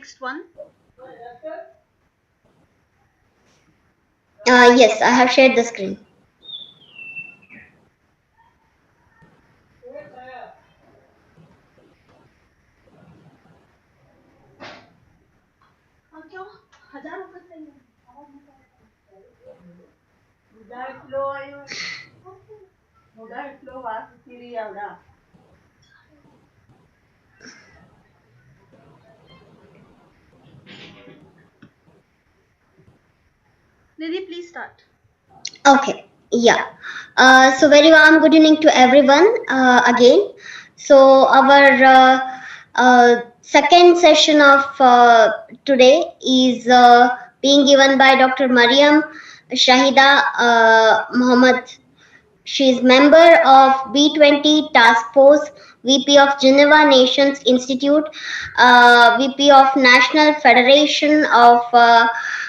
Next one. Yes, I have shared the screen. Nidhi, please start. Okay, yeah. So very warm good evening to everyone again. So our second session of today is being given by Dr. Mariyam Shahida Mohamed. She is member of B20 Task Force, VP of Geneva Nations Institute, VP of National Federation of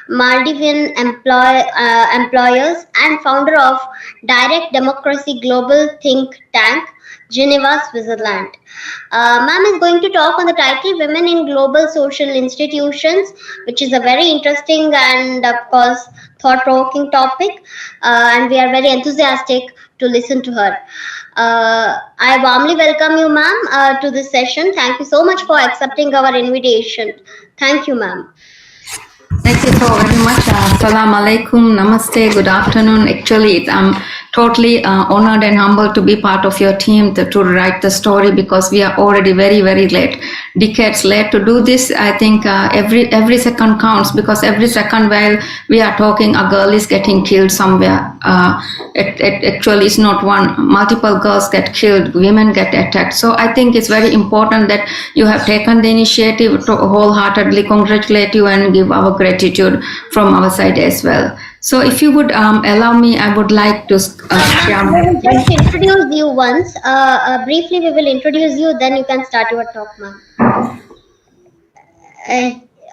Maldivian Employers, and founder of Direct Democracy Global Think Tank, Geneva, Switzerland. Ma'am is going to talk on the title Women in Global Social Institutions, which is a very interesting and, of course, thought provoking topic, and we are very enthusiastic to listen to her. I warmly welcome you, ma'am, to this session. Thank you so much for accepting our invitation. Thank you, ma'am. Thank you so very much. Assalamu alaikum, namaste, good afternoon. Actually, I'm totally honored and humbled to be part of your team to write the story because we are already very, very late, decades late to do this. I think every second counts because every second while we are talking, a girl is getting killed somewhere. It actually is not one. Multiple girls get killed, women get attacked. So I think it's very important that you have taken the initiative to wholeheartedly congratulate you and give our gratitude from our side as well. So if you would allow me, I would like to share Ma'am, my we will screen. just introduce you once. Briefly, we will introduce you, then you can start your talk, ma'am.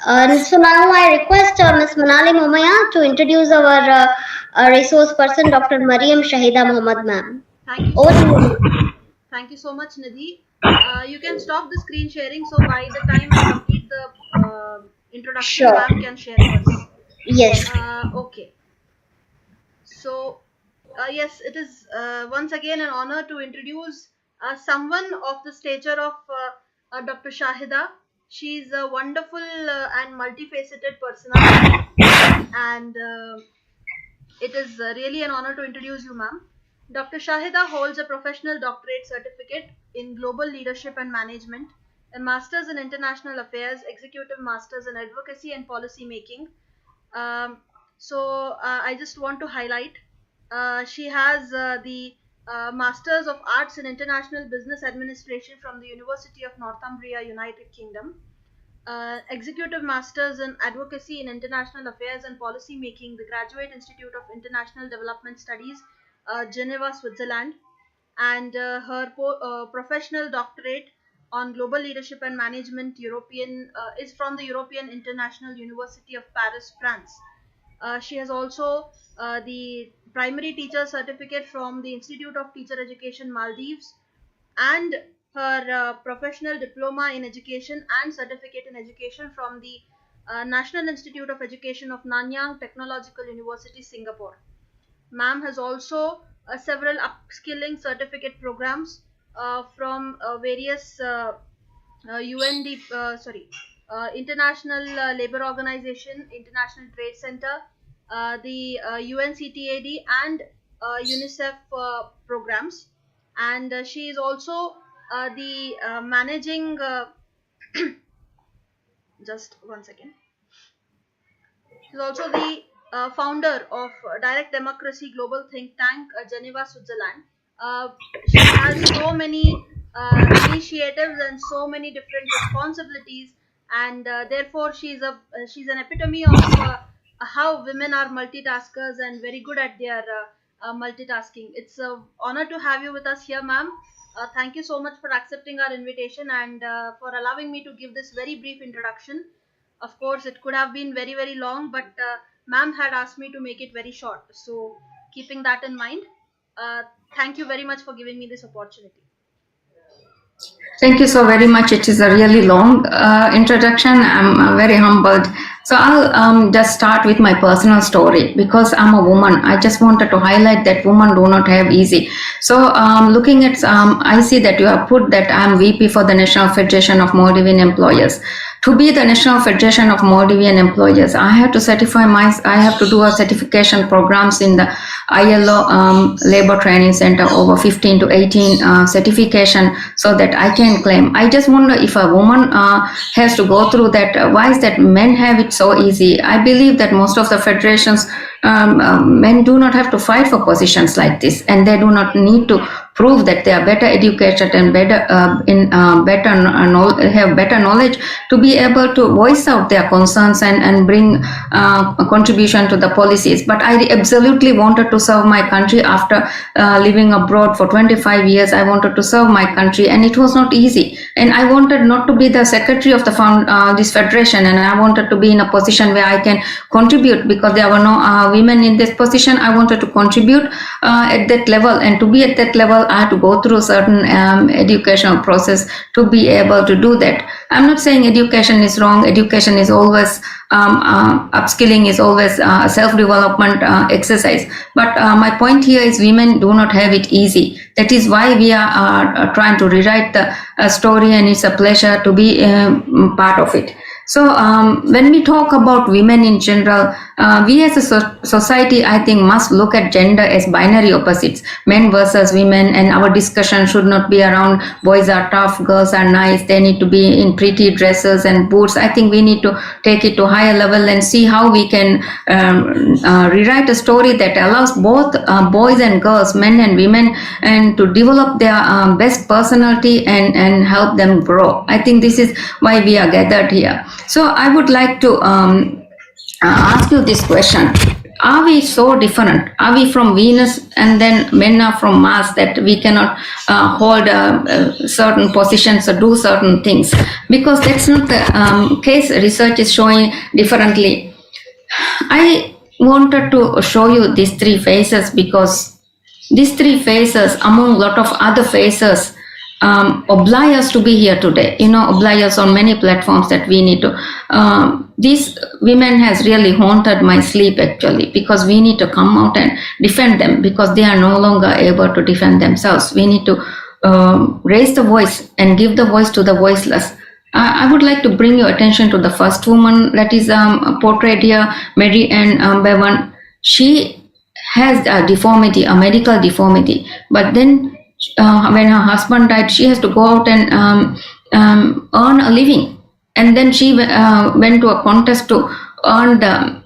Uh, so now I request Ms. Manali Momaya to introduce our resource person, Dr. Mariam Shahida Mohammed, ma'am. Thank you Over so to much. you. Thank you so much, Nidhi. You can stop the screen sharing so by the time I complete the introduction, Sure. ma'am can share hers. Yes. Okay. So, yes, it is once again an honor to introduce someone of the stature of Dr. Shahida. She's a wonderful and multifaceted personality, and it is really an honor to introduce you, ma'am. Dr. Shahida holds a professional doctorate certificate in global leadership and management, a master's in international affairs, executive master's in advocacy and policy making. Um, I just want to highlight she has the Masters of Arts in International Business Administration from the University of Northumbria, United Kingdom, Executive Masters in Advocacy in International Affairs and Policy Making, the Graduate Institute of International Development Studies, Geneva, Switzerland, and her professional doctorate on global leadership and management European is from the European International University of Paris, France. She has also the primary teacher certificate from the Institute of Teacher Education Maldives and her professional diploma in education and certificate in education from the National Institute of Education of Nanyang Technological University, Singapore. Ma'am has also several upskilling certificate programs from various International Labour Organization, International Trade Center, the UNCTAD, and UNICEF programs. And she is also the managing. Just one second. She's also the founder of Direct Democracy Global Think Tank, Geneva, Switzerland. She has so many initiatives and so many different responsibilities, and therefore she's an epitome of how women are multitaskers and very good at their multitasking. It's an honor to have you with us here, ma'am. Thank you so much for accepting our invitation and for allowing me to give this very brief introduction. Of course, it could have been very, very long, but ma'am had asked me to make it very short. So, keeping that in mind, uh, thank you very much for giving me this opportunity. Thank you so very much. It is a really long introduction. I'm very humbled. So I'll just start with my personal story because I'm a woman. I just wanted to highlight that women do not have easy. So looking at, I see that you have put that I'm VP for the National Federation of Maldivian Employers. To be the National Federation of Maldivian Employers, I have to I have to do a certification programs in the ILO Labor Training Center, over 15 to 18 certification, so that I can claim. I just wonder if a woman has to go through that. Why is that men have it so easy? I believe that most of the federations, men do not have to fight for positions like this, and they do not need to prove that they are better educated and better have better knowledge to be able to voice out their concerns and bring a contribution to the policies. But I absolutely wanted to serve my country after living abroad for 25 years. I wanted to serve my country, and it was not easy. And I wanted not to be the secretary of the this federation, and I wanted to be in a position where I can contribute, because there were no women in this position. I wanted to contribute at that level, and to be at that level I had to go through certain educational process to be able to do that. I'm not saying education is wrong. Education is always upskilling is always a self-development exercise. But my point here is women do not have it easy. That is why we are trying to rewrite the story, and it's a pleasure to be part of it. So when we talk about women in general, we as a society, I think, must look at gender as binary opposites, men versus women, and our discussion should not be around boys are tough, girls are nice, they need to be in pretty dresses and boots. I think we need to take it to a higher level and see how we can rewrite a story that allows both boys and girls, men and women, and to develop their best personality and help them grow. I think this is why we are gathered here. So I would like to ask you this question. Are we so different? Are we from Venus and then men are from Mars, that we cannot hold certain positions or do certain things? Because that's not the case. Research is showing differently. I wanted to show you these three phases, because these three phases, among a lot of other phases, oblige us to be here today, oblige us on many platforms that we need to. These women has really haunted my sleep, actually, because we need to come out and defend them, because they are no longer able to defend themselves. We need to raise the voice and give the voice to the voiceless. I would like to bring your attention to the first woman that is portrayed here, Mariyam Bevan. She has a deformity, a medical deformity, but then when her husband died, she has to go out and earn a living. And then she went to a contest to earn the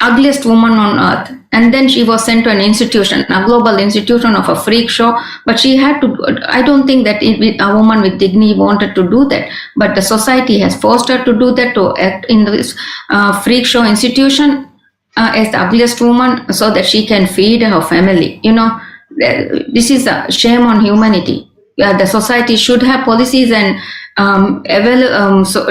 ugliest woman on earth. And then she was sent to an institution, a global institution of a freak show. But she had to, I don't think that a woman with dignity wanted to do that. But the society has forced her to do that, to act in this freak show institution as the ugliest woman, so that she can feed her family. This is a shame on humanity. The society should have policies and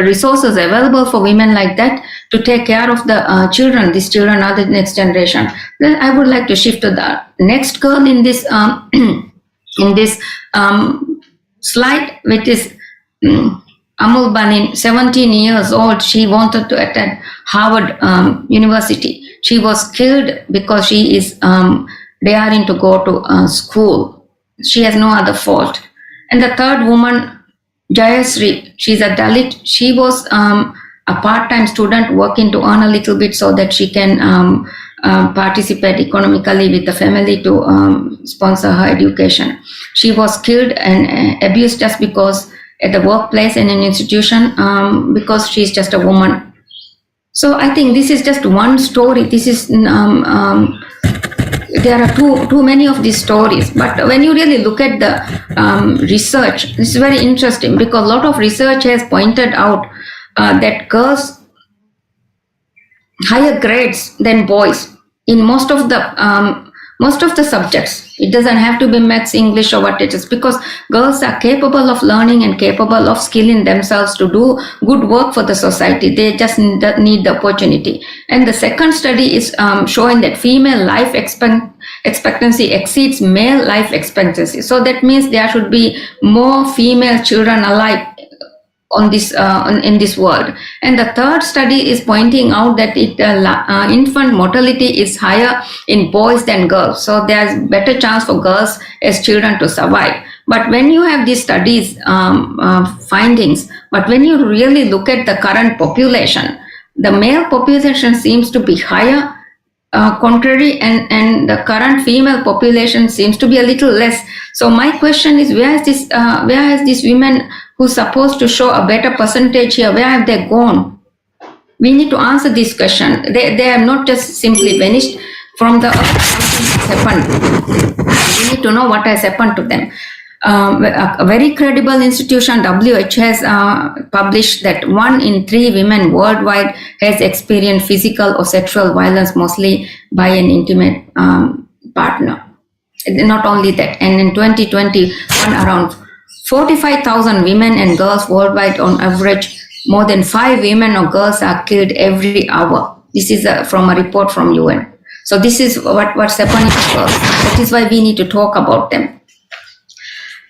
resources available for women like that to take care of the children. These children are the next generation. Then I would like to shift to the next girl in this in this slide, which is Amul Banin, 17 years old. She wanted to attend Harvard University. She was killed because she is daring to go to school. She has no other fault. And the third woman, Jayasri, she's a Dalit. She was a part-time student working to earn a little bit so that she can participate economically with the family to sponsor her education. She was killed and abused just because at the workplace and in an institution, because she's just a woman. So I think this is just one story. This is there are too many of these stories, but when you really look at the research, this is very interesting, because a lot of research has pointed out that girls higher grades than boys in most of the subjects. It doesn't have to be maths, English, or what it is, because girls are capable of learning and capable of skilling themselves to do good work for the society. They just need the opportunity. And the second study is showing that female life expectancy exceeds male life expectancy. So that means there should be more female children alive on this in this world. And the third study is pointing out that infant mortality is higher in boys than girls, so there's better chance for girls as children to survive. But when you have these studies findings, but when you really look at the current population, the male population seems to be higher, contrary, and the current female population seems to be a little less. So my question is, where has these women who's supposed to show a better percentage here, where have they gone? We need to answer this question. They have not just simply vanished from the earth. Something has happened. We need to know what has happened to them. A very credible institution, WHO, has published that 1 in 3 women worldwide has experienced physical or sexual violence, mostly by an intimate partner. Not only that, and in 2021, around 45,000 women and girls worldwide, on average, more than 5 women or girls are killed every hour. This is from a report from UN. So this is what's happening to girls. That is why we need to talk about them.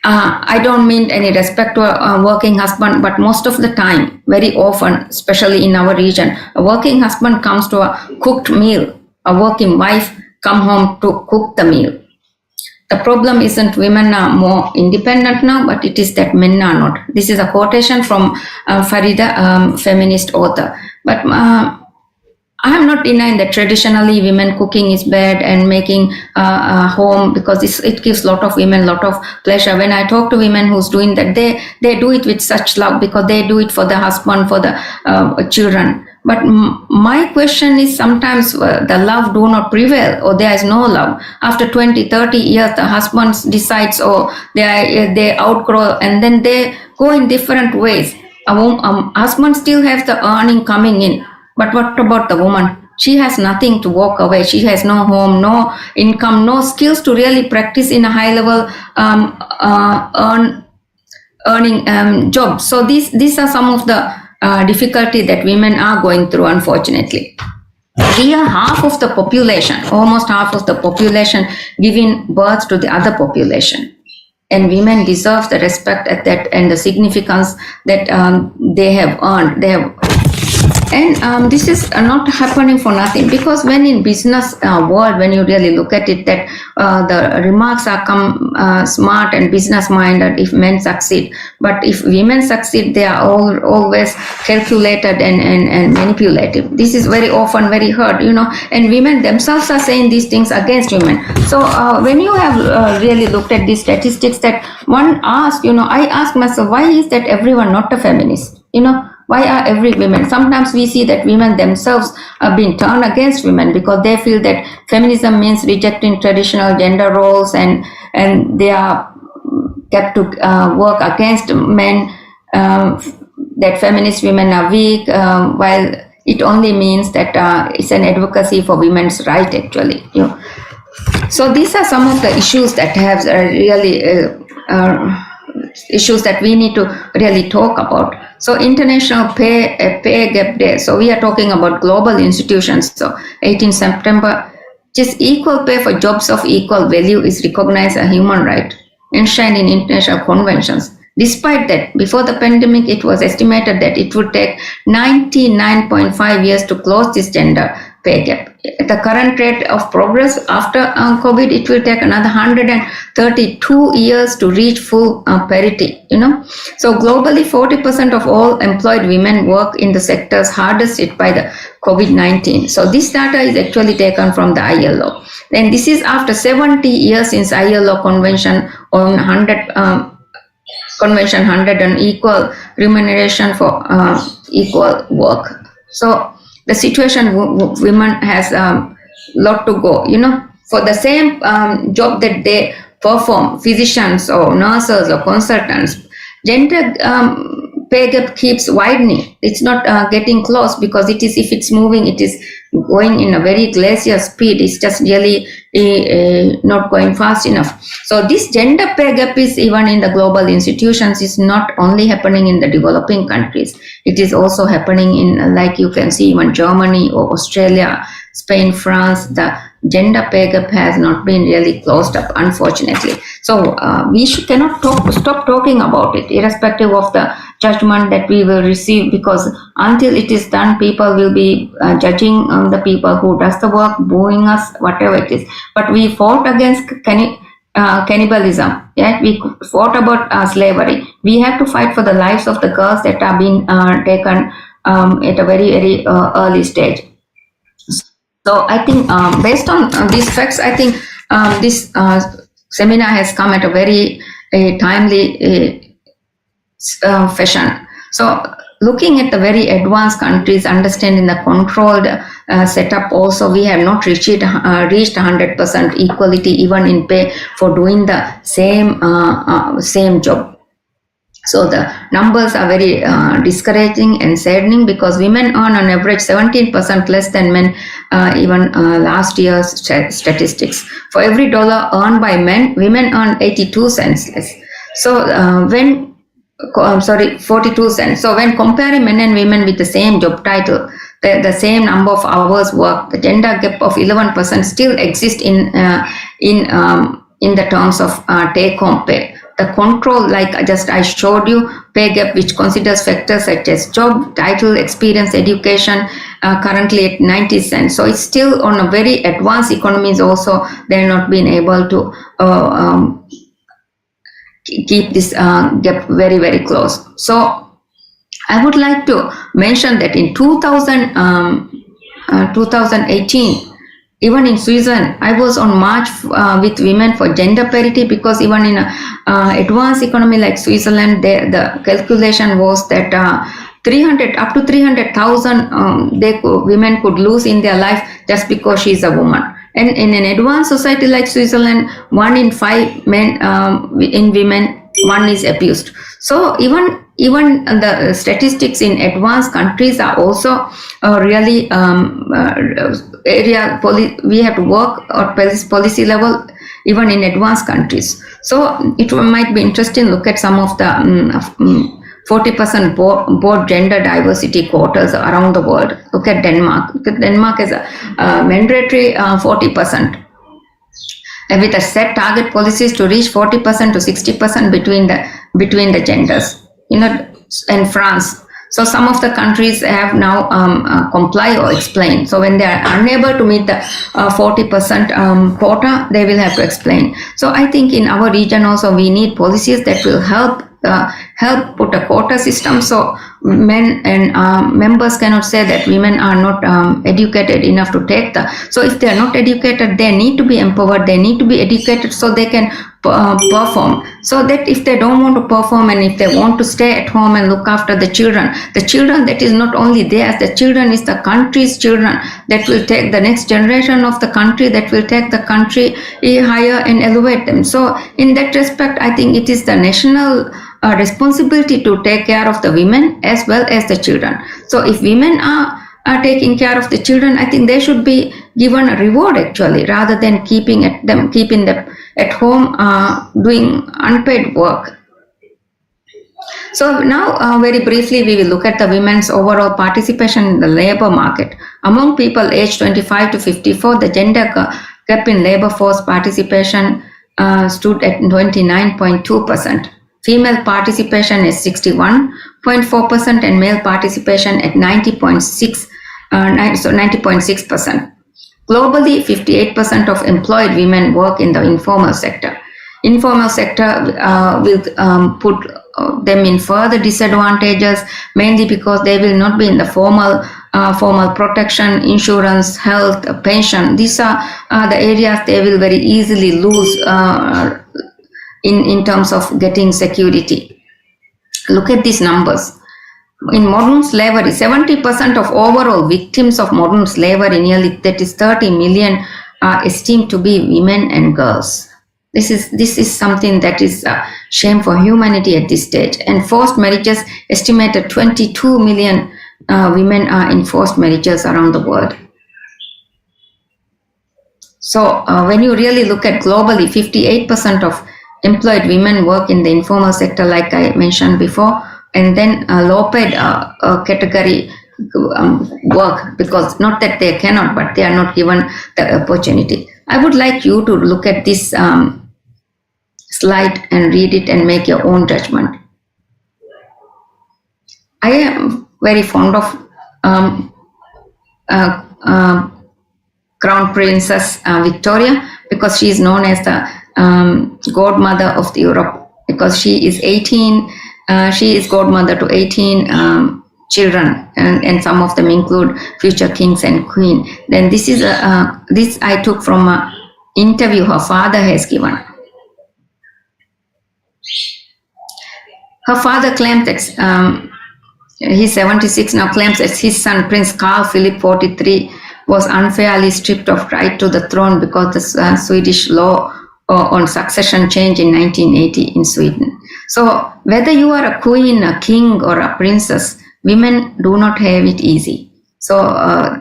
I don't mean any respect to a working husband, but most of the time, very often, especially in our region, a working husband comes to a cooked meal. A working wife come home to cook the meal. The problem isn't women are more independent now, but it is that men are not. This is a quotation from Farida, feminist author. But I am not denying that traditionally women cooking is bad and making a home, because it gives a lot of women a lot of pleasure. When I talk to women who's doing that, they do it with such love, because they do it for the husband, for the children. But my question is, sometimes the love do not prevail, or there is no love. After 20, 30 years, the husband decides, or they outgrow, and then they go in different ways. A husband still has the earning coming in. But what about the woman? She has nothing to walk away. She has no home, no income, no skills to really practice in a high level earning job. So these are some of the difficulty that women are going through, unfortunately. We are half of the population, almost half of the population, giving birth to the other population. And women deserve the respect at that and the significance that they have earned. And this is not happening for nothing, because when in business world, when you really look at it, that the remarks are smart and business minded if men succeed, but if women succeed, they are always calculated and manipulative. This is very often very heard, and women themselves are saying these things against women. So when you have really looked at these statistics, that one asks, I ask myself, why is that everyone not a feminist? Why are every women? Sometimes we see that women themselves are being turned against women, because they feel that feminism means rejecting traditional gender roles, and they are kept to work against men, that feminist women are weak, while it only means that it's an advocacy for women's right, actually. So these are some of the issues that have really issues that we need to really talk about. So International Pay Gap Day. So we are talking about global institutions. So 18 September, just equal pay for jobs of equal value is recognized as a human right, enshrined in international conventions. Despite that, before the pandemic, it was estimated that it would take 99.5 years to close this gender pay gap. At the current rate of progress after COVID, it will take another 132 years to reach full parity. So globally, 40% of all employed women work in the sectors hardest hit by the COVID-19. So this data is actually taken from the ILO. And this is after 70 years since ILO Convention on 100 on equal remuneration for equal work. So the situation women has a lot to go, for the same job that they perform, physicians or nurses or consultants, gender pay gap keeps widening. It's not getting close, because if it's moving, it is going in a very glacial speed. It's just really not going fast enough. So this gender pay gap is even in the global institutions. Is not only happening in the developing countries. It is also happening in, like you can see, even Germany or Australia, Spain, France, the gender pay gap has not been really closed up, unfortunately. So we cannot stop talking about it, irrespective of the judgment that we will receive, because until it is done, people will be judging the people who does the work, booing us, whatever it is. But we fought against cannibalism. Yeah, we fought about slavery. We have to fight for the lives of the girls that are being taken at a very early stage. So I think based on these facts, I think this seminar has come at a very timely fashion. So looking at the very advanced countries, understanding the controlled setup, also we have not reached 100% equality even in pay for doing the same job. So the numbers are very discouraging and saddening, because women earn on average 17% less than men, even last year's statistics. For every dollar earned by men, women earn 82 cents less. So 42 cents. So when comparing men and women with the same job title, the same number of hours worked, the gender gap of 11% still exists in the terms of take-home pay. The control, like I showed you, pay gap, which considers factors such as job, title, experience, education, currently at 90 cents. So it's still on a very advanced economies also, they're not been able to keep this gap very close. So I would like to mention that in 2018, even in Switzerland, I was on march with women for gender parity, because even in advanced economy like Switzerland, the calculation was that up to 300,000 women could lose in their life just because she's a woman. And in an advanced society like Switzerland, 1 in 5 men in women, one is abused. So even the statistics in advanced countries are also really we have to work at policy level even in advanced countries. So it might be interesting to look at some of the 40% board gender diversity quotas around the world. Look at Denmark. Denmark is a mandatory 40%. And with a set target policies to reach 40% to 60% between the genders. And France. So some of the countries have now comply or explain. So when they are unable to meet the 40% quota, they will have to explain. So I think in our region also we need policies that will help put a quota system, so men and members cannot say that women are not educated enough to take so if they are not educated, they need to be empowered, they need to be educated so they can perform. So that if they don't want to perform and if they want to stay at home and look after the children that is not only theirs, the children is the country's children that will take the next generation of the country, that will take the country higher and elevate them. So in that respect, I think it is the national responsibility to take care of the women as well as the children. So if women are taking care of the children, I think they should be given a reward actually, rather than keeping them at home doing unpaid work. So now very briefly we will look at the women's overall participation in the labor market. Among people aged 25 to 54, the gender gap in labor force participation stood at 29.2%. Female participation is 61.4% and male participation at 90.6%. Globally, 58% of employed women work in the informal sector. Informal sector will put them in further disadvantages, mainly because they will not be in the formal protection, insurance, health, pension. These are the areas they will very easily lose in terms of getting security. Look at these numbers. In modern slavery, 70% of overall victims of modern slavery, nearly that is 30 million, are esteemed to be women and girls. This is something that is a shame for humanity at this stage. And forced marriages, estimated 22 million women are in forced marriages around the world. So when you really look at globally, 58% of employed women work in the informal sector, like I mentioned before, and then low paid category work, because not that they cannot, but they are not given the opportunity. I would like you to look at this slide and read it and make your own judgment. I am very fond of uh, uh, Crown Princess Victoria, because she is known as the godmother of the Europe, because she is 18. She is godmother to 18 children, and some of them include future kings and queen. Then this is this I took from an interview her father has given. Her father claims that he's 76 now, claims that his son Prince Carl Philip 43 was unfairly stripped of right to the throne because the Swedish law on succession changed in 1980 in Sweden. So whether you are a queen, a king, or a princess, women do not have it easy. So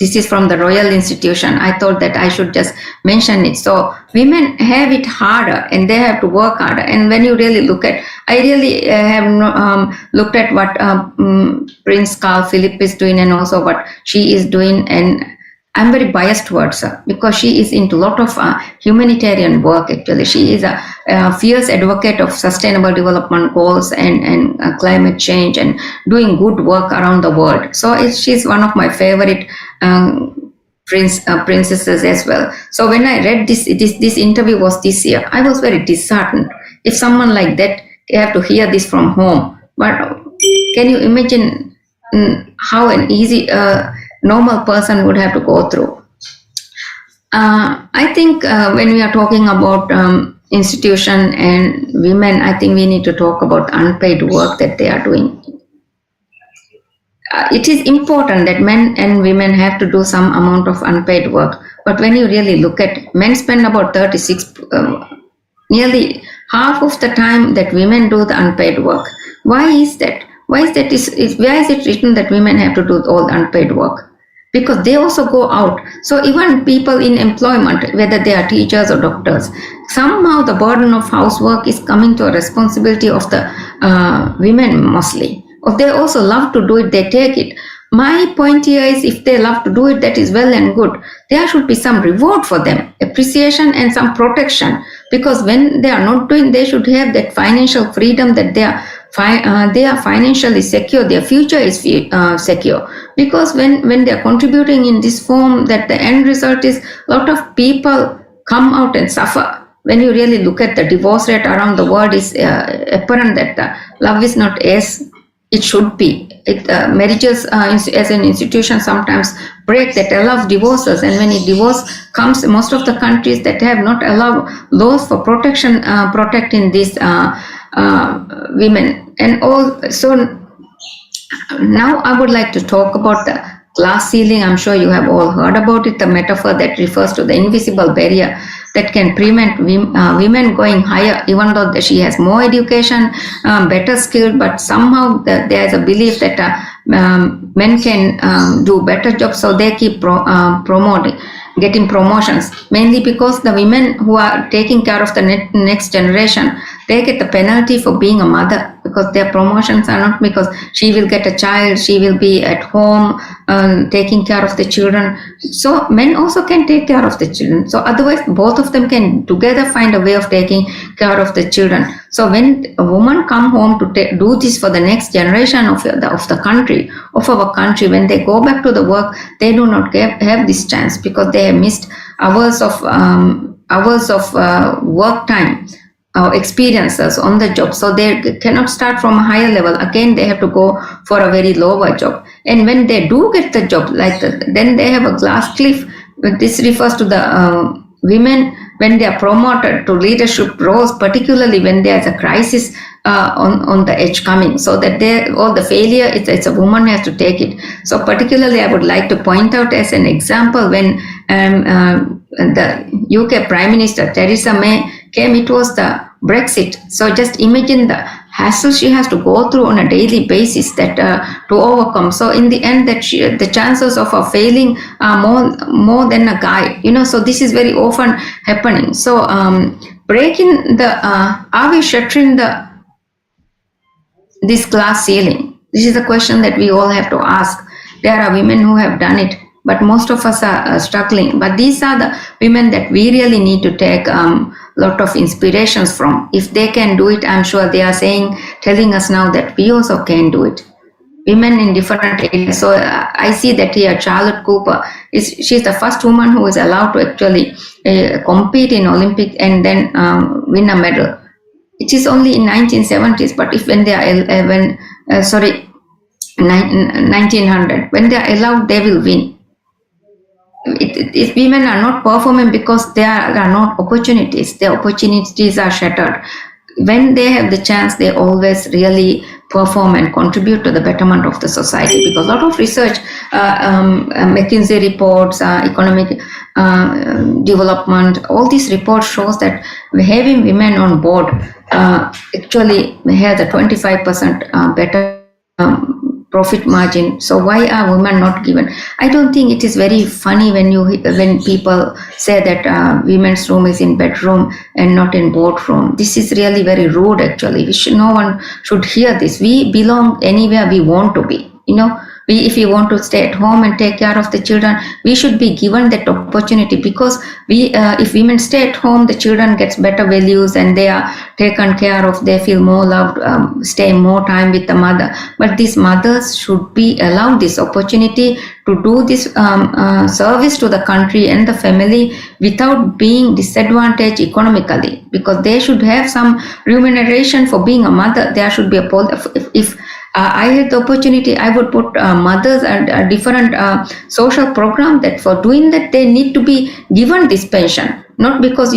this is from the Royal Institution. I thought that I should just mention it. So women have it harder, and they have to work harder. And when you really look at, I really have looked at what Prince Carl Philip is doing, and also what she is doing, and I'm very biased towards her because she is into a lot of humanitarian work. Actually, she is a fierce advocate of sustainable development goals and climate change, and doing good work around the world. So she's one of my favorite princesses as well. So when I read this interview was this year, I was very disheartened. If someone like that, they have to hear this from home. But can you imagine how an easy normal person would have to go through? I think when we are talking about institution and women, I think we need to talk about unpaid work that they are doing. It is important that men and women have to do some amount of unpaid work. But when you really look at, men spend about 36, nearly half of the time that women do the unpaid work. Why is that? Why is it written that women have to do all the unpaid work? Because they also go out. So even people in employment, whether they are teachers or doctors, somehow the burden of housework is coming to a responsibility of the women mostly. Or they also love to do it, they take it. My point here is, if they love to do it, that is well and good. There should be some reward for them, appreciation and some protection. Because when they are not doing, they should have that financial freedom, that they are financially secure, their future is secure. Because when they are contributing in this form, that the end result is a lot of people come out and suffer. When you really look at the divorce rate around the world, is apparent that the love is not as it should be. Marriages as an institution sometimes break, that allow divorces, and when a divorce comes, most of the countries that have not allowed laws for protection protecting these women. And also now I would like to talk about the glass ceiling. I'm sure you have all heard about it, the metaphor that refers to the invisible barrier that can prevent women going higher, even though she has more education, better skilled, but somehow there is a belief that men can do better jobs, so they keep getting promotions, mainly because the women who are taking care of the next generation, they get the penalty for being a mother, because their promotions are not because she will get a child, she will be at home taking care of the children. So men also can take care of the children. So otherwise both of them can together find a way of taking care of the children. So when a woman come home to do this for the next generation of the country, of our country, when they go back to the work, they do not have this chance, because they have missed hours of work time, experiences on the job. So they cannot start from a higher level. Again, they have to go for a very lower job. And when they do get the job, then they have a glass cliff. This refers to the women when they are promoted to leadership roles, particularly when there is a crisis on the edge coming, so that all the failure, it's a woman has to take it. So particularly I would like to point out as an example, when the UK Prime Minister Theresa May came, it was the Brexit. So just imagine the hassle she has to go through on a daily basis that to overcome. So in the end, that the chances of her failing are more than a guy, so this is very often happening. So breaking are we shattering this glass ceiling? This is a question that we all have to ask. There are women who have done it, but most of us are struggling. But these are the women that we really need to take lot of inspirations from. If they can do it, I'm sure they are telling us now that we also can do it. Women in different areas. So I see that here Charlotte Cooper she's the first woman who is allowed to actually compete in Olympic and then win a medal. It is only in 1970s, but if when they are 1900, when they are allowed, they will win. If women are not performing because there are not opportunities, their opportunities are shattered. When they have the chance, they always really perform and contribute to the betterment of the society, because a lot of research, McKinsey reports, economic development, all these reports shows that having women on board actually has a 25% better profit margin. So why are women not given? I don't think it is very funny when people say that women's room is in bedroom and not in boardroom. This is really very rude. Actually, no one should hear this. We belong anywhere we want to be. If we want to stay at home and take care of the children, we should be given that opportunity, because if women stay at home, the children gets better values and they are taken care of, they feel more loved, stay more time with the mother. But these mothers should be allowed this opportunity to do this service to the country and the family without being disadvantaged economically, because they should have some remuneration for being a mother. There should be if I had the opportunity, I would put mothers and a different social program that for doing that they need to be given this pension. Not because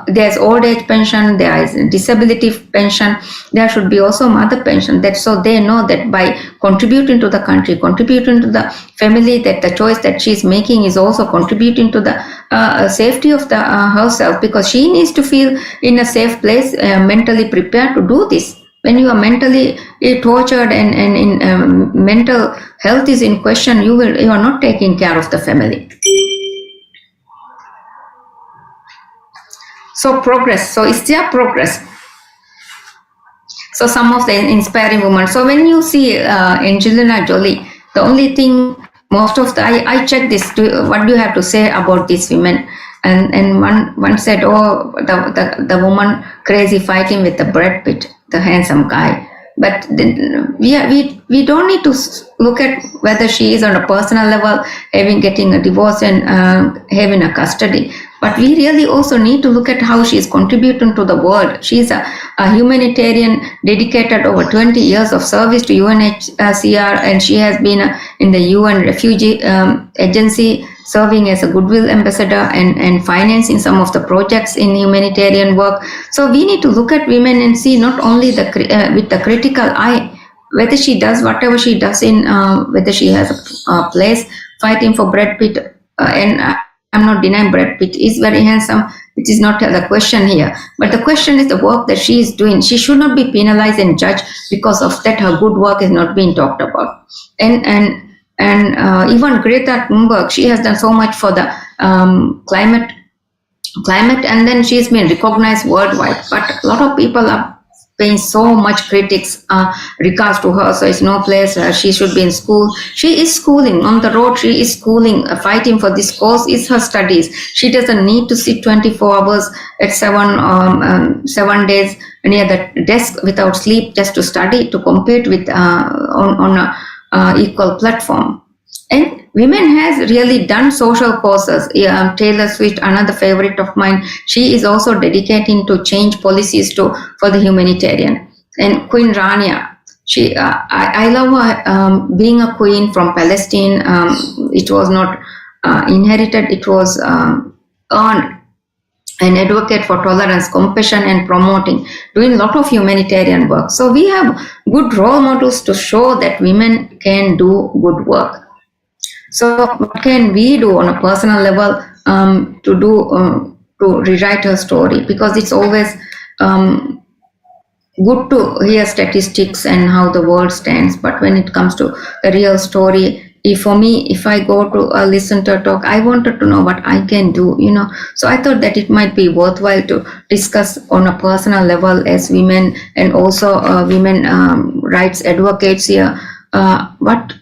there's old age pension, there is disability pension, there should be also mother pension. That so they know that by contributing to the country, contributing to the family, that the choice that she's making is also contributing to the safety of the herself, because she needs to feel in a safe place, mentally prepared to do this. When you are mentally tortured and in mental health is in question, you are not taking care of the family. So progress. So is there progress? So some of the inspiring women. So when you see Angelina Jolie, the only thing I checked this. What do you have to say about these women? And one said, oh, the woman crazy fighting with the Brad Pitt, the handsome guy. But then we don't need to look at whether she is on a personal level getting a divorce and having a custody. But we really also need to look at how she is contributing to the world. She is a humanitarian, dedicated over 20 years of service to UNHCR, and she has been in the UN Refugee Agency, serving as a goodwill ambassador and financing some of the projects in humanitarian work. So we need to look at women and see not only with the critical eye, whether she does whatever she does in, whether she has a place fighting for Brad Pitt. And I'm not denying Brad Pitt is very handsome. It is not the question here. But the question is the work that she is doing. She should not be penalized and judged because of that. Her good work is not being talked about. And even Greta Thunberg, she has done so much for the climate, and then she's been recognized worldwide. But a lot of people are paying so much critics regards to her. So it's no place she should be in school. She is schooling on the road. She is schooling, fighting for this cause is her studies. She doesn't need to sit 24 hours at 7 days near the desk without sleep just to study, to compete with on a equal platform. And women has really done social causes. Taylor Swift, another favorite of mine, she is also dedicating to change policies for the humanitarian. And Queen Rania, I love her being a queen from Palestine. It was not inherited; it was earned. An advocate for tolerance, compassion, and promoting, doing a lot of humanitarian work. So we have good role models to show that women can do good work. So what can we do on a personal level to rewrite her story? Because it's always good to hear statistics and how the world stands, but when it comes to the real story, if I go to listen to a talk, I wanted to know what I can do, So I thought that it might be worthwhile to discuss on a personal level as women, and also women rights advocates here, what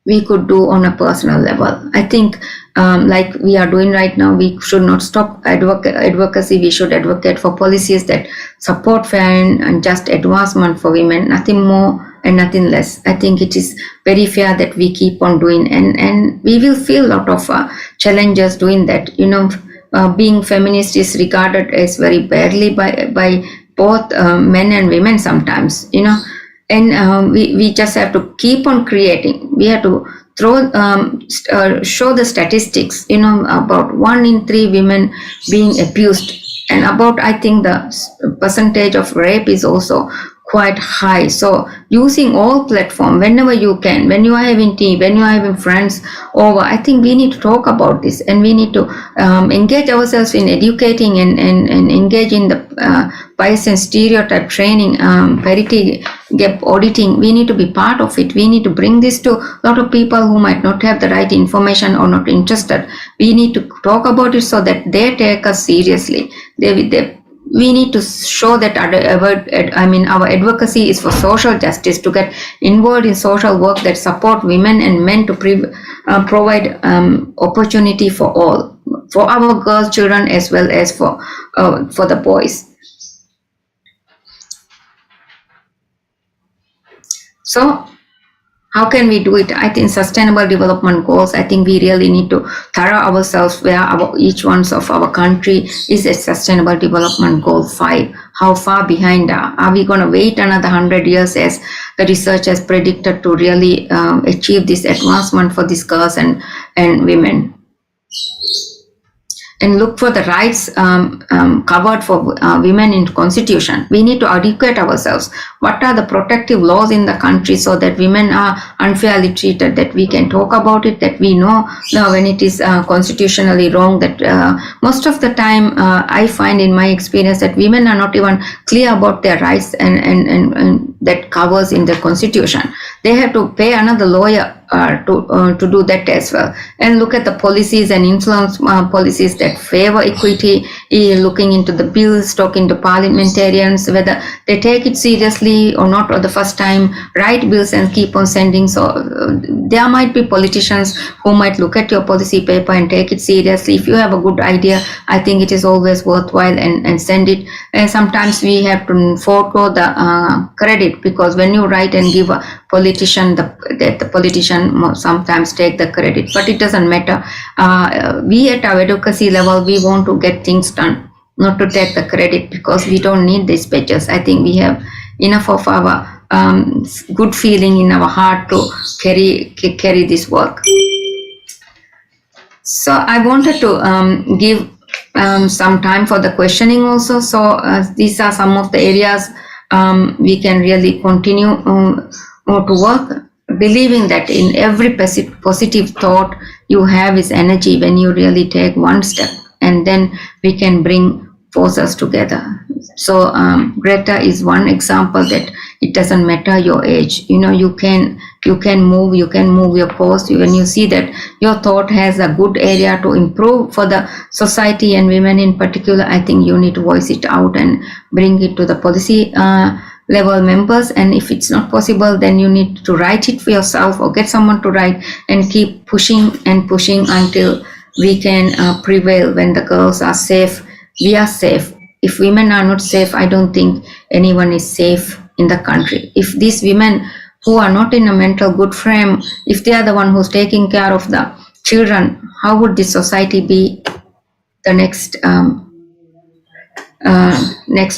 we could do on a personal level. I think like we are doing right now, we should not stop advocacy. We should advocate for policies that support fair and just advancement for women, nothing more and nothing less. I think it is very fair that we keep on doing, and we will feel a lot of challenges doing that. Being feminist is regarded as very badly by both men and women sometimes, and we just have to keep on creating. We have to show the statistics, about 1 in 3 women being abused, and about, I think, the percentage of rape is also quite high. So using all platform whenever you can, when you are having tea, when you are having friends over, I think we need to talk about this, and we need to engage ourselves in educating and engage in the bias and stereotype training, parity gap auditing. We need to be part of it. We need to bring this to a lot of people who might not have the right information or not interested. We need to talk about it so that they take us seriously. We need to show that our advocacy is for social justice, to get involved in social work that support women and men, to provide opportunity for all, for our girls, children, as well as for the boys. So how can we do it? I think sustainable development goals, I think we really need to thorough ourselves where each one of our country is a sustainable development goal 5. How far behind are we going to wait another 100 years, as the research has predicted, to really achieve this advancement for these girls and women? And look for the rights covered for women in constitution. We need to educate ourselves. What are the protective laws in the country so that women are unfairly treated, that we can talk about it, that we know when it is constitutionally wrong. That most of the time I find in my experience that women are not even clear about their rights and that covers in the constitution. They have to pay another lawyer to do that as well. And look at the policies and influence policies that favor equity, looking into the bills, talking to parliamentarians, whether they take it seriously or not, or the first time write bills and keep on sending. So there might be politicians who might look at your policy paper and take it seriously. If you have a good idea, I think it is always worthwhile and send it. And sometimes we have to forego the credit, because when you write and give a politician, the politician sometimes take the credit, but it doesn't matter. We at our advocacy level, we want to get things done, not to take the credit, because we don't need these pages. I think we have enough of our good feeling in our heart to carry this work. So I wanted to give some time for the questioning also. So these are some of the areas we can really continue to work, believing that in every positive thought you have is energy when you really take one step, and then we can bring forces together. So Greta is one example that it doesn't matter your age. You can move your post when you see that your thought has a good area to improve for the society and women in particular. I think you need to voice it out and bring it to the policy level members. And if it's not possible, then you need to write it for yourself or get someone to write, and keep pushing and pushing until we can prevail. When the girls are safe, we are safe. If women are not safe, I don't think anyone is safe in the country. If these women who are not in a mental good frame, if they are the one who's taking care of the children, how would this society be the next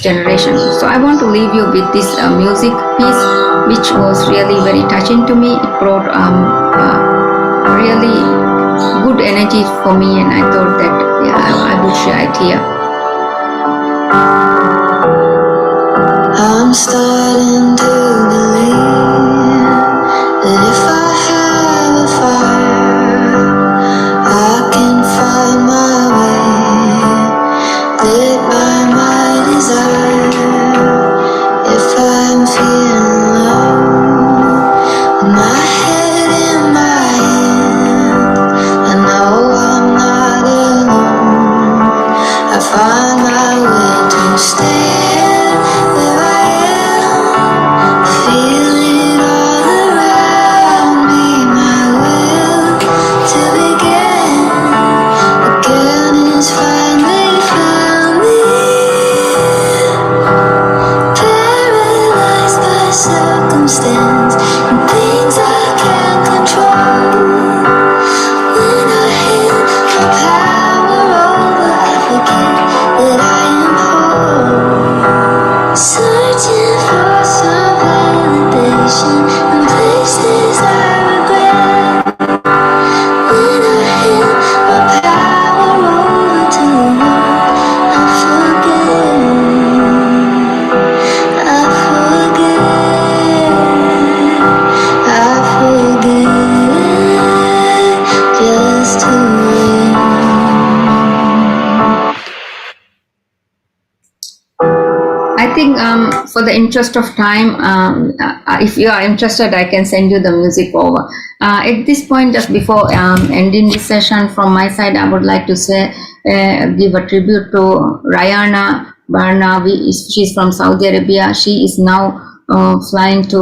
generation? So I want to leave you with this music piece, which was really very touching to me. It brought really good energy for me, and I thought that I would share it here. I'm starting to believe that if I have a fire, I can find my way, lit by my desire. If I'm feeling low, with my head in my hands, I know I'm not alone. I find my way to stand where I am think for the interest of time, if you are interested, I can send you the music over. At this point, just before ending this session, from my side, I would like to say, give a tribute to Rayana Barnawi. She's from Saudi Arabia. She is now flying to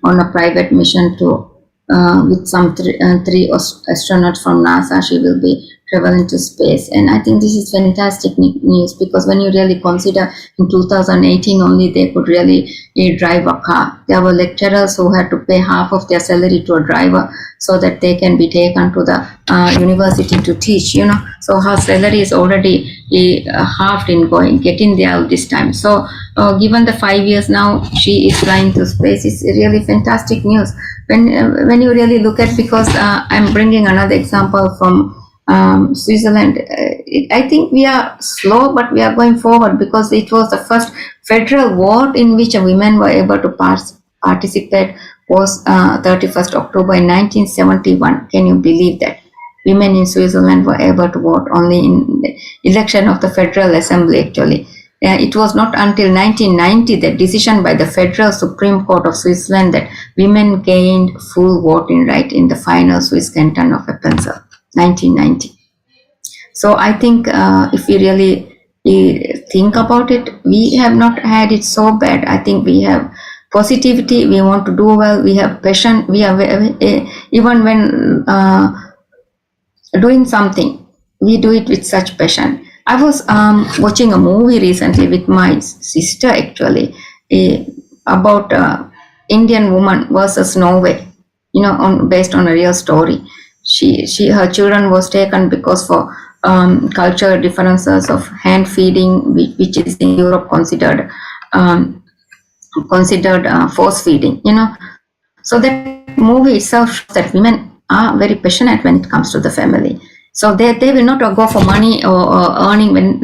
on a private mission to with some three astronauts from NASA. She will be traveling to space, and I think this is fantastic news, because when you really consider in 2018 only they could really drive a car. There were lecturers who had to pay half of their salary to a driver so that they can be taken to the university to teach. So her salary is already halved in going getting there all this time. So given the 5 years now, she is flying to space. It's really fantastic news when you really look at, because I'm bringing another example from Switzerland. I think we are slow, but we are going forward, because it was the first federal vote in which women were able to participate was 31st October in 1971. Can you believe that? Women in Switzerland were able to vote only in the election of the Federal Assembly, actually. It was not until 1990 that decision by the Federal Supreme Court of Switzerland that women gained full voting right in the final Swiss canton of Appenzell, 1990. So I think if we really think about it, we have not had it so bad. I think we have positivity. We want to do well. We have passion. We have even when doing something, we do it with such passion. I was watching a movie recently with my sister, actually, about Indian woman versus Norway, based on a real story. Her children was taken because for cultural differences of hand feeding, which is in Europe considered force feeding. So that movie itself shows that women are very passionate when it comes to the family. So they will not go for money or earning when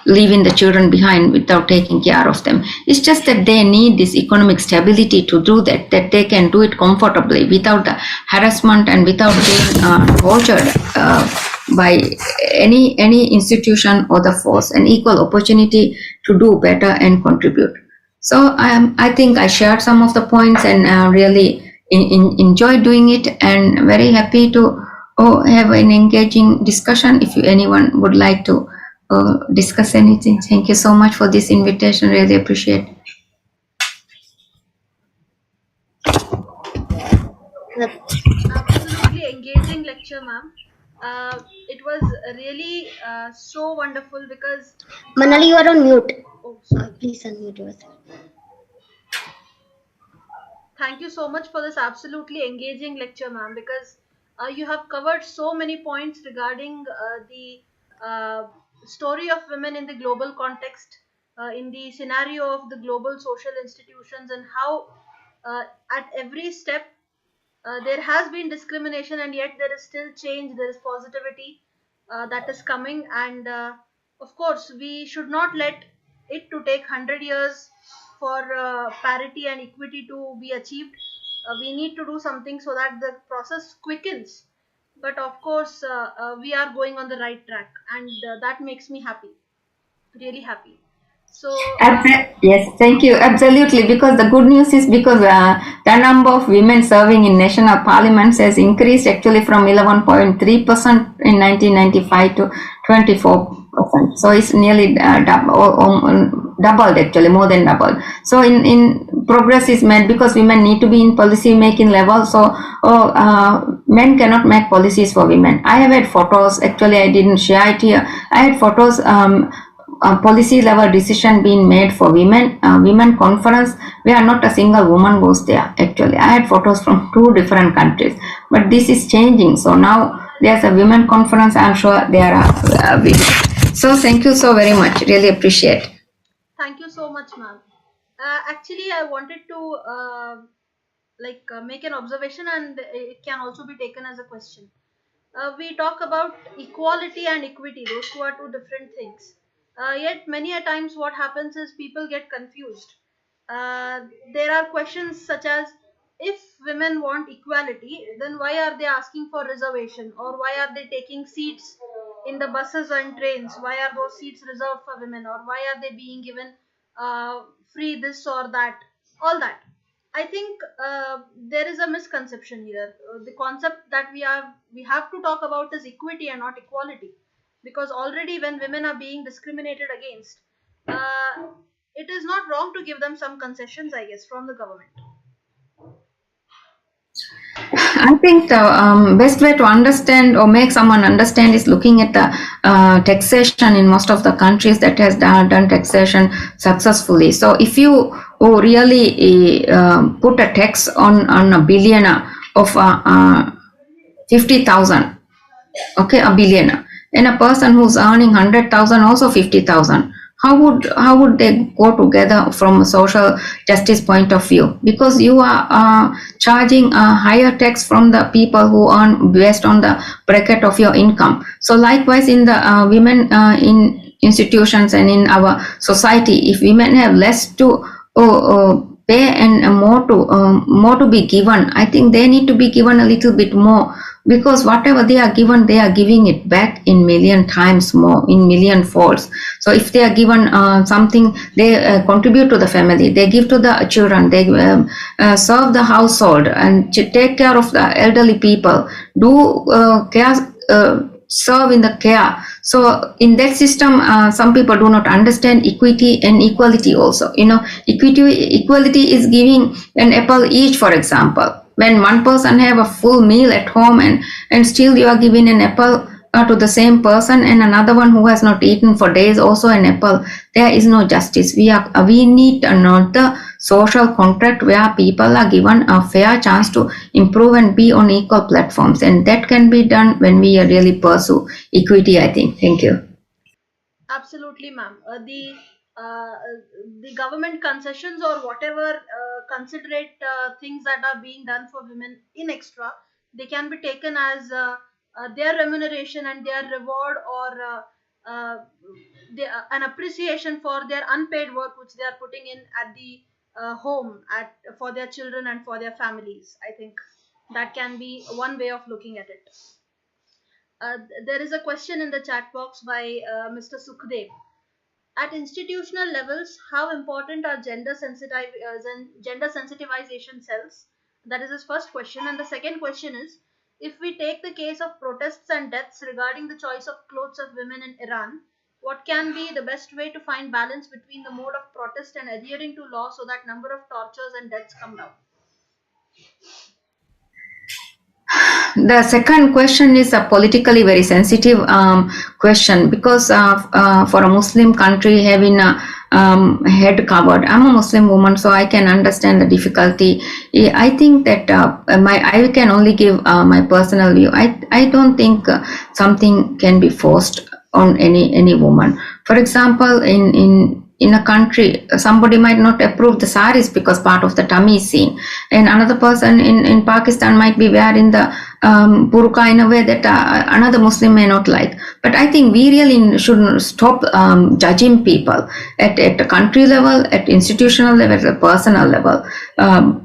leaving the children behind without taking care of them. It's just that they need this economic stability to do that they can do it comfortably without the harassment and without being tortured by any institution or the force, an equal opportunity to do better and contribute. So I think I shared some of the points, and really enjoy doing it, and very happy to have an engaging discussion. If anyone would like to discuss anything, thank you so much for this invitation. Really appreciate. Absolutely engaging lecture, ma'am. It was really so wonderful because. Manali, you are on mute. Oh, sorry. Please unmute yourself. Thank you so much for this absolutely engaging lecture, ma'am, because you have covered so many points regarding the uh, story of women in the global context, in the scenario of the global social institutions, and how at every step there has been discrimination, and yet there is still change, there is positivity that is coming. And of course we should not let it to take 100 years for parity and equity to be achieved. We need to do something so that the process quickens. But of course we are going on the right track, and that makes me happy, really happy. So Yes, thank you. Absolutely, because the good news is, because the number of women serving in national parliaments has increased actually from 11.3% in 1995 to 24%. So it's nearly doubled, actually, more than doubled. So in progress is made, because women need to be in policy making level. So men cannot make policies for women. I have had photos. Actually, I didn't share it here. I had photos. Policy level decision being made for women conference where not a single woman was there. Actually, I had photos from 2 different countries, but this is changing. So now there's a women conference. I'm sure there are women. So thank you so very much. Really appreciate. thank you so much, ma'am. Actually I wanted to make an observation, and it can also be taken as a question. We talk about equality and equity, those two are two different things. Yet many a times what happens is people get confused. uh, there are questions such as, if women want equality, then why are they asking for reservation, or why are they taking seats in the buses and trains, why are those seats reserved for women, or why are they being given free this or that, all that. I think there is a misconception here. The concept that we have to talk about is equity and not equality, because already when women are being discriminated against, uh, it is not wrong to give them some concessions, I guess, from the government. I think the best way to understand or make someone understand is looking at the taxation in most of the countries that has done taxation successfully. So if you really put a tax on a billionaire of 50,000, okay, a billionaire, and a person who's earning 100,000 also 50,000, how would they go together from a social justice point of view? Because you are charging a higher tax from the people who earn based on the bracket of your income. So likewise in the women in institutions and in our society, if women have less to pay and more to be given, I think they need to be given a little bit more, because whatever they are given, they are giving it back in million times more, in million folds. So if they are given something, they contribute to the family, they give to the children, they serve the household and take care of the elderly people, do care, serve in the care. So in that system, some people do not understand equity and equality also. Equality is giving an apple each, for example. When one person have a full meal at home and still you are giving an apple to the same person, and another one who has not eaten for days also an apple, there is no justice. We need another social contract where people are given a fair chance to improve and be on equal platforms, and that can be done when we really pursue equity, I think. Thank you. Absolutely, ma'am. The government concessions or whatever considerate things that are being done for women in extra, they can be taken as their remuneration and their reward, or an appreciation for their unpaid work which they are putting in at the home at for their children and for their families. I think that can be one way of looking at it. There is a question in the chat box by Mr. Sukhdev. At institutional levels, how important are gender sensitization cells? That is his first question. And the second question is, if we take the case of protests and deaths regarding the choice of clothes of women in Iran, what can be the best way to find balance between the mode of protest and adhering to law so that number of tortures and deaths come down? The second question is a politically very sensitive question, because for a Muslim country having a head covered, I'm a Muslim woman, so I can understand the difficulty. I think that I can only give my personal view. I don't think something can be forced on any woman. For example, in a country, somebody might not approve the saris because part of the tummy is seen, and another person in Pakistan might be wearing the burqa in a way that another Muslim may not like. But I think we really should stop judging people at a country level, at institutional level, at a personal level.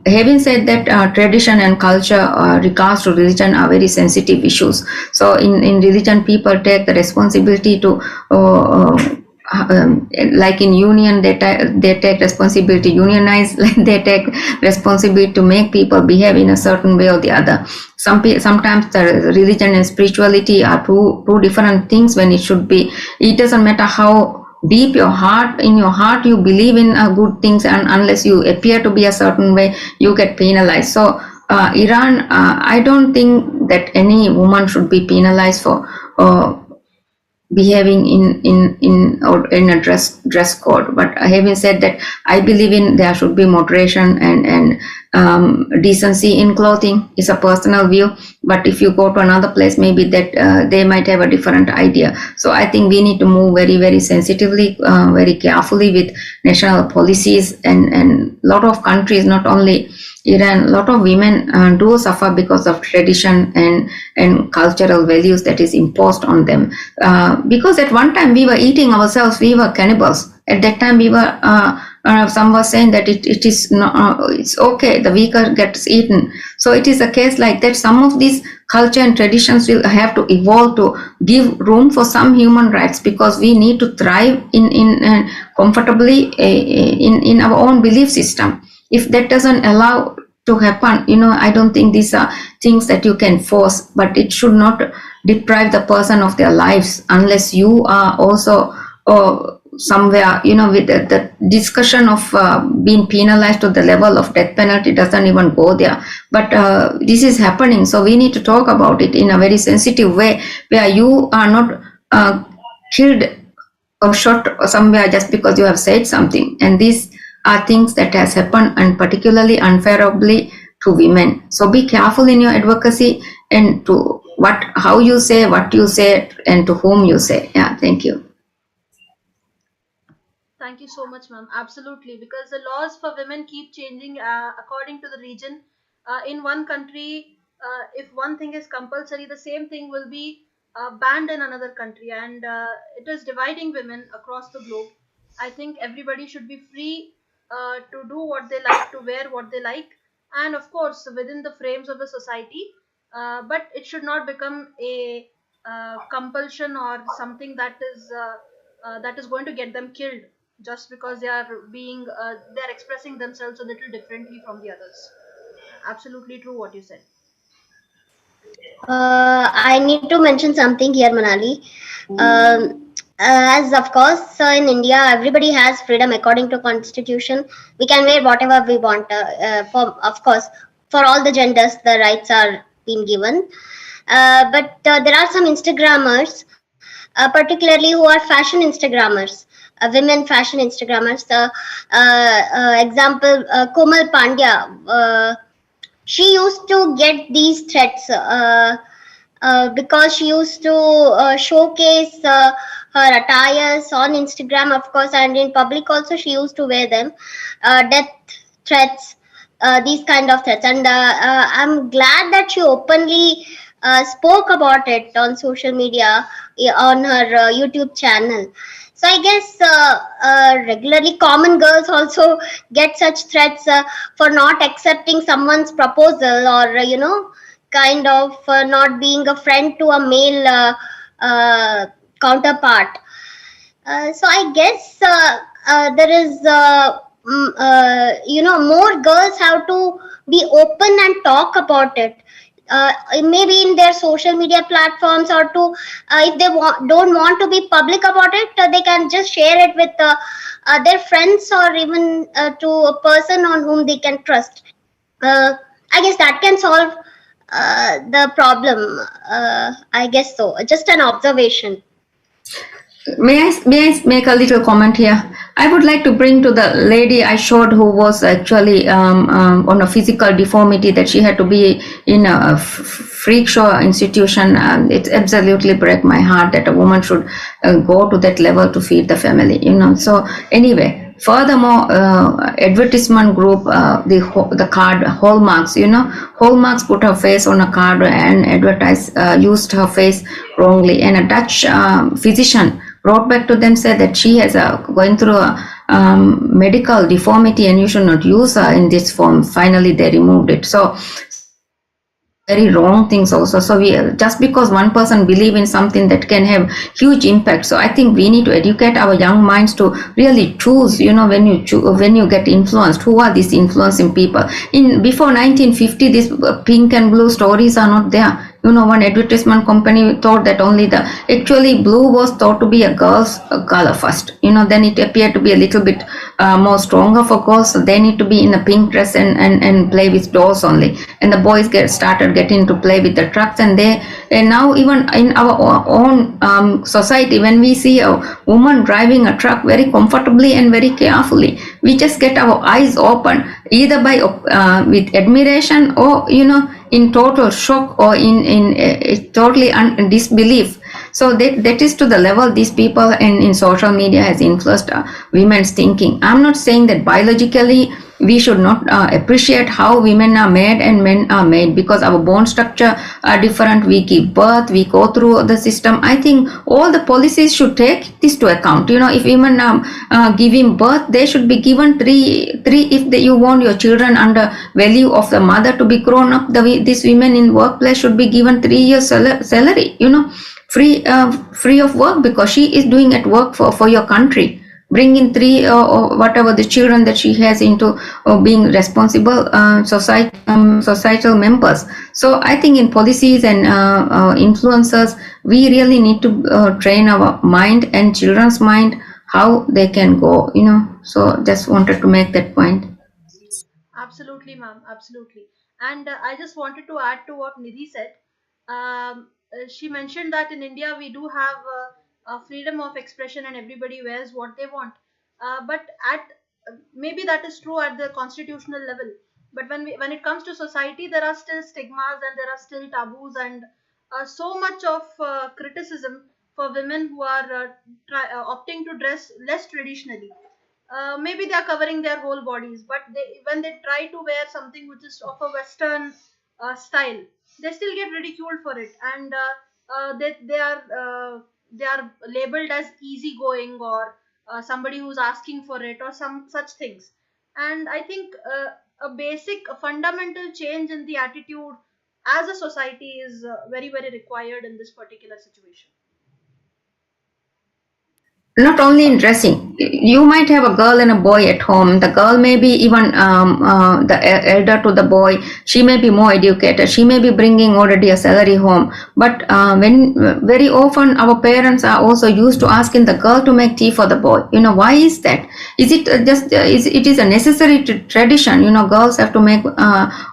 Having said that, tradition and culture regards to religion are very sensitive issues. So in religion, people take the responsibility to like in union, they take responsibility to unionize, like they take responsibility to make people behave in a certain way or the other. Sometimes the religion and spirituality are two different things when it should be. It doesn't matter how deep in your heart you believe in good things, and unless you appear to be a certain way, you get penalized. So Iran, I don't think that any woman should be penalized for behaving in a dress code. But having said that, I believe in there should be moderation and decency in clothing. Is a personal view, but if you go to another place, maybe that they might have a different idea. So I think we need to move very, very sensitively, very carefully with national policies, and lot of countries, not only Iran, a lot of women do suffer because of tradition and cultural values that is imposed on them. Because at one time we were eating ourselves, we were cannibals. At that time we were some was saying that it is not, it's okay, the weaker gets eaten. So it is a case like that. Some of these culture and traditions will have to evolve to give room for some human rights, because we need to thrive in comfortably in our own belief system. If that doesn't allow to happen, I don't think these are things that you can force, but it should not deprive the person of their lives unless you are also somewhere, with the discussion of being penalized to the level of death penalty doesn't even go there. But this is happening, so we need to talk about it in a very sensitive way, where you are not killed or shot somewhere just because you have said something. And these are things that has happened, and particularly unfavorably to women. So be careful in your advocacy, and to how you say, what you say, and to whom you say. Yeah, thank you. Thank you so much, ma'am. Absolutely, because the laws for women keep changing according to the region. In one country, if one thing is compulsory, the same thing will be banned in another country, and it is dividing women across the globe. I think everybody should be free to do what they like, to wear what they like, and of course within the frames of the society. But it should not become a compulsion or something that is going to get them killed just because they're expressing themselves a little differently from the others. Absolutely true what you said. I need to mention something here, Manali. As of course, in India, everybody has freedom according to Constitution. We can wear whatever we want. Of course, for all the genders, the rights are being given. But there are some Instagrammers, particularly who are fashion Instagrammers, women fashion Instagrammers. Example, Komal Pandya. She used to get these threats because she used to showcase her attires on Instagram, of course, and in public also she used to wear them. Death threats, these kind of threats, and I'm glad that she openly spoke about it on social media, on her YouTube channel. So I guess regularly common girls also get such threats for not accepting someone's proposal, or kind of not being a friend to a male counterpart. So I guess there is more girls have to be open and talk about it, maybe in their social media platforms, or to if they don't want to be public about it, they can just share it with their friends, or even to a person on whom they can trust. I guess that can solve the problem. I guess so. Just an observation. May I make a little comment here? I would like to bring to the lady I showed, who was actually on a physical deformity, that she had to be in a freak show institution. It absolutely breaks my heart that a woman should go to that level to feed the family. So anyway. Furthermore, advertisement group, the card Hallmarks, Hallmarks put her face on a card and used her face wrongly, and a Dutch physician wrote back to them, said that she has going through a medical deformity and you should not use her in this form. Finally, they removed it. So very wrong things also. So just because one person believe in something, that can have huge impact. So I think we need to educate our young minds to really choose, when you get influenced, who are these influencing people. Before 1950, these pink and blue stories are not there. One advertisement company thought that only actually blue was thought to be a girl's color first. Then it appeared to be a little bit more stronger for girls. So they need to be in a pink dress and play with dolls only. And the boys started getting to play with the trucks. And now even in our own society, when we see a woman driving a truck very comfortably and very carefully, we just get our eyes open, either by with admiration, or in total shock, or in totally disbelief. So that is to the level these people in social media has influenced women's thinking. I'm not saying that biologically we should not appreciate how women are made and men are made, because our bone structure are different. We give birth, we go through the system. I think all the policies should take this to account. If women are giving birth, they should be given three if you want your children under value of the mother to be grown up, these women in workplace should be given 3 years salary, free of work, because she is doing at work for your country, bring in three or whatever the children that she has into being responsible societal members. So I think in policies and influencers, we really need to train our mind and children's mind how they can go. So just wanted to make that point. Absolutely, ma'am. Absolutely. And I just wanted to add to what Nidhi said. She mentioned that in India we do have freedom of expression and everybody wears what they want. But at maybe that is true at the constitutional level. But when it comes to society, there are still stigmas and there are still taboos and so much of criticism for women who are opting to dress less traditionally. Maybe they are covering their whole bodies, but when they try to wear something which is of a western style, they still get ridiculed for it, and they are labeled as easygoing or somebody who's asking for it or some such things. And I think a fundamental change in the attitude as a society is very very required in this particular situation. Not only in dressing, you might have a girl and a boy at home. The girl may be even the elder to the boy. She may be more educated, she may be bringing already a salary home, but when very often our parents are also used to asking the girl to make tea for the boy. Why is that? Is it just it is a necessary tradition? Girls have to make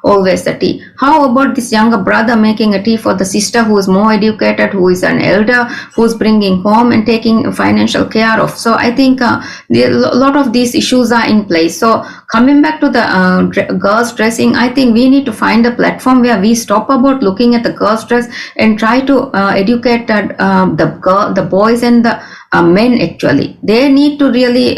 always the tea. How about this younger brother making a tea for the sister who is more educated, who is an elder, who's bringing home and taking financial care of? So I think a lot of these issues are in place. So coming back to the girls dressing, I think we need to find a platform where we stop about looking at the girls dress and try to educate the boys and the men. Actually, they need to really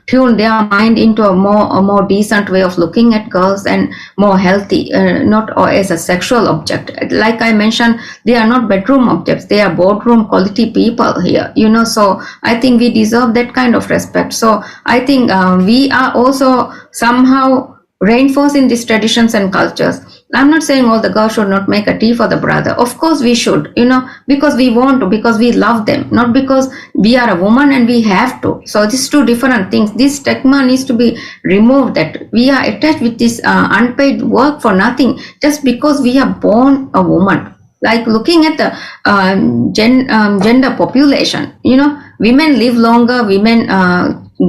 tune their mind into a more decent way of looking at girls and more healthy, not as a sexual object. Like I mentioned, they are not bedroom objects, they are boardroom quality people here. So I think we deserve that kind of respect. So I think we are also somehow reinforcing these traditions and cultures. I'm not saying all the girls should not make a tea for the brother. Of course we should, because we want to, because we love them, not because we are a woman and we have to. So these two different things. This stigma needs to be removed, that we are attached with this unpaid work for nothing just because we are born a woman. Like looking at the gender population, women live longer,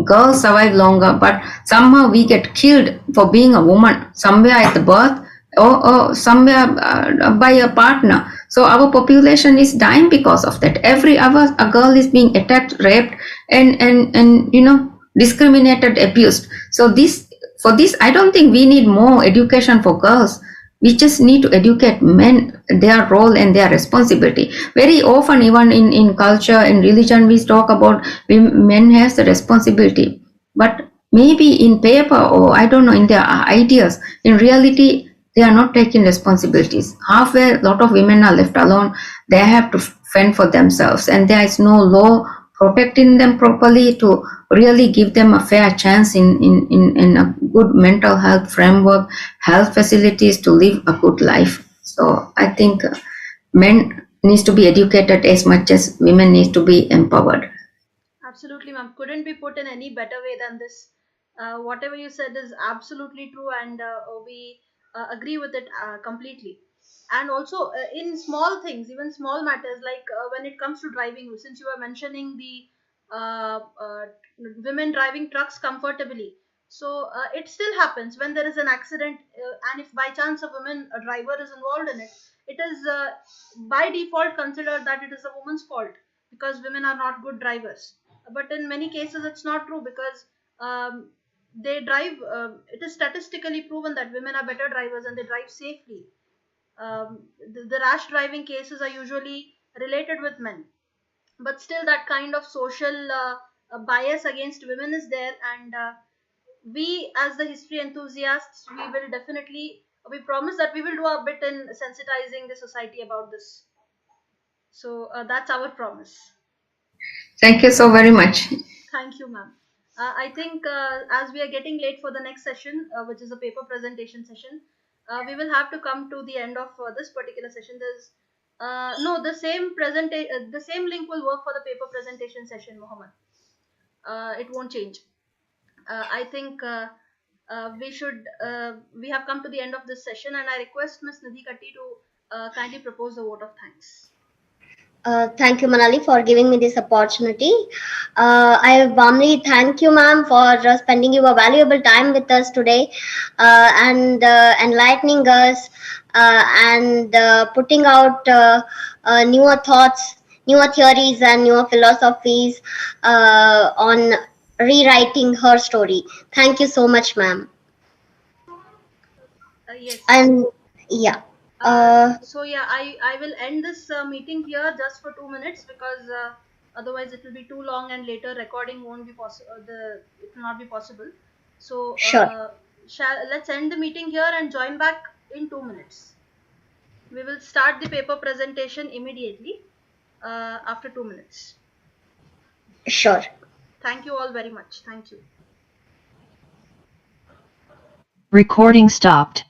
girls survive longer, but somehow we get killed for being a woman somewhere at the birth, or somewhere by a partner. So our population is dying because of that. Every hour a girl is being attacked, raped, and discriminated, abused. So this I don't think we need more education for girls. We just need to educate men, their role and their responsibility. Very often, even in culture and religion, we talk about men has the responsibility, but maybe in paper, or I don't know, in their ideas, in reality they are not taking responsibilities. Halfway a lot of women are left alone. They have to fend for themselves, and there is no law protecting them properly to really give them a fair chance in a good mental health framework, health facilities to live a good life. So I think men needs to be educated as much as women need to be empowered. Absolutely, ma'am. Couldn't be put in any better way than this. Whatever you said is absolutely true, and we agree with it completely. And also, in small things, even small matters, like when it comes to driving, since you were mentioning the uh, uh, women driving trucks comfortably. So it still happens when there is an accident, and if by chance a woman a driver is involved in it, it is by default considered that it is a woman's fault because women are not good drivers. But in many cases it's not true, because they drive it is statistically proven that women are better drivers and they drive safely. The rash driving cases are usually related with men, but still that kind of social bias against women is there, and we as the history enthusiasts, we promise that we will do our bit in sensitizing the society about this. So that's our promise. Thank you so very much. Thank you, ma'am. I think as we are getting late for the next session, which is a paper presentation session, we will have to come to the end of this particular session. There's no the same link will work for the paper presentation session, Mohammed. It won't change. I think we have come to the end of this session, and I request Ms. Nidhi Katti to kindly propose a vote of thanks. Thank you, Manali, for giving me this opportunity. I warmly thank you, ma'am, for spending your valuable time with us today and enlightening us and putting out newer thoughts, newer theories, and newer philosophies on rewriting her story. Thank you so much, ma'am. Yes. And yeah. So yeah, I will end this meeting here just for 2 minutes, because otherwise it will be too long and later recording won't be possible. It will not be possible. So Sure. let's end the meeting here and join back in 2 minutes. We will start the paper presentation immediately after 2 minutes. Sure. Thank you all very much. Thank you. Recording stopped.